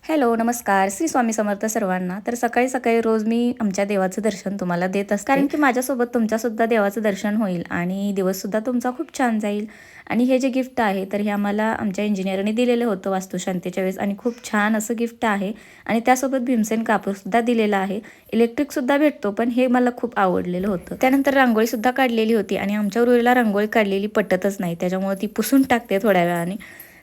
Hello, नमस्कार. श्री स्वामी समर्थ सर्वांना. तर सकाळी सकाळी रोज मी आमच्या देवाचं दर्शन तुम्हाला देत असते, कारण की माझ्यासोबत तुमच्यासुद्धा देवाचं दर्शन होईल आणि दिवससुद्धा तुमचा खूप छान जाईल. आणि हे जे गिफ्ट आहे तर हे आम्हाला आमच्या इंजिनियरने दिलेलं होतं वास्तुशांतीच्या वेळेस आणि खूप छान असं गिफ्ट आहे. आणि त्यासोबत भीमसेन कापूरसुद्धा दिलेला आहे. इलेक्ट्रिकसुद्धा भेटतो, पण हे मला खूप आवडलेलं होतं. त्यानंतर रांगोळीसुद्धा काढलेली होती आणि आमच्या उर्वीला रांगोळी काढलेली पटतच नाही, त्याच्यामुळे ती पुसून टाकते थोड्या वेळाने.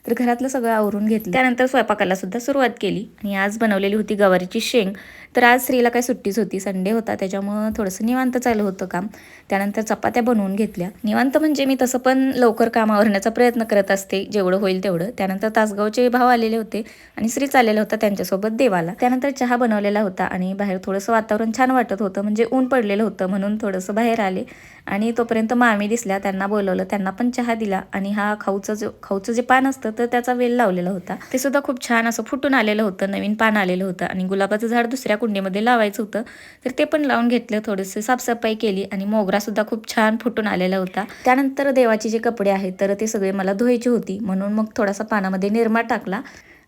तर घरातलं सगळं आवरून घेतलं. त्यानंतर स्वयंपाकाला सुद्धा सुरुवात केली आणि आज बनवलेली होती गवारीची शेंग. तर आज स्त्रीला काय सुट्टीच होती, संडे होता, त्याच्यामुळं थोडंसं निवांत चालू होतं काम. त्यानंतर चपात्या बनवून घेतल्या. निवांत म्हणजे मी तसं पण लवकर काम आवरण्याचा प्रयत्न करत असते, जेवढं होईल तेवढं. त्यानंतर तासगावचे भाव आलेले होते आणि श्री चाललेला होता त्यांच्यासोबत देवाला. त्यानंतर चहा बनवलेला होता आणि बाहेर थोडंसं वातावरण छान वाटत होतं, म्हणजे ऊन पडलेलं होतं म्हणून थोडंसं बाहेर आले. आणि तोपर्यंत मामी दिसल्या, त्यांना बोलवलं, त्यांना पण चहा दिला आणि हा खाऊचं जे पान असतं तर त्याचा वेल लावलेला होता. ते सुद्धा खूप छान असं फुटून आलेलं होतं, नवीन पान आलेलं होतं आणि गुलाबाचं झाड दुसऱ्या कुंडीमध्ये लावायचं होतं, तर ते पण लावून घेतलं. थोडीशी साफसफाई केली आणि मोगरा सुद्धा खूप छान फुटून आलेला होता. त्यानंतर देवाचे जे कपडे आहेत तर ते सगळे मला धुवायची होती, म्हणून मग थोडासा पानामध्ये निरमा टाकला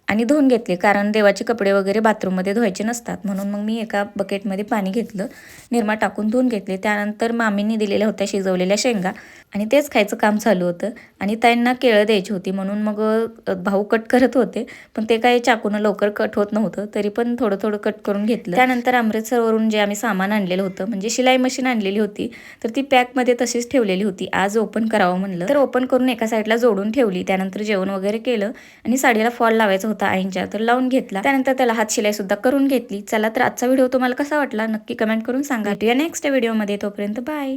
आणि धुवून घेतले, कारण देवाचे कपडे वगैरे बाथरूममध्ये धुवायचे नसतात. म्हणून मग मी एका बकेटमध्ये पाणी घेतलं, निरमा टाकून धुवून घेतले. त्यानंतर मामींनी दिलेल्या होत्या शिजवलेल्या शेंगा आणि तेच खायचं काम चालू होतं. आणि त्यांना केळं द्यायची होती, म्हणून मग भाऊ कट करत होते, पण ते काही चाकूनं लवकर कट होत नव्हतं, तरी पण थोडं थोडं कट करून घेतलं. त्यानंतर अमृतसरवरून जे आम्ही सामान आणलेलं होतं, म्हणजे शिलाई मशीन आणलेली होती, तर ती पॅकमध्ये तशीच ठेवलेली होती. आज ओपन करावं म्हणलं, तर ओपन करून एका साईडला जोडून ठेवली. त्यानंतर जेवण वगैरे केलं आणि साडीला फॉल लावायचा होता आईंच्या, तर लावून घेतला. त्यानंतर त्याला हात शिलाई सुद्धा करून घेतली. चला, तर आजचा व्हिडिओ तुम्हाला कसा वाटला नक्की कमेंट करून सांगा. भेटूया नेक्स्ट व्हिडिओमध्ये, तोपर्यंत बाय.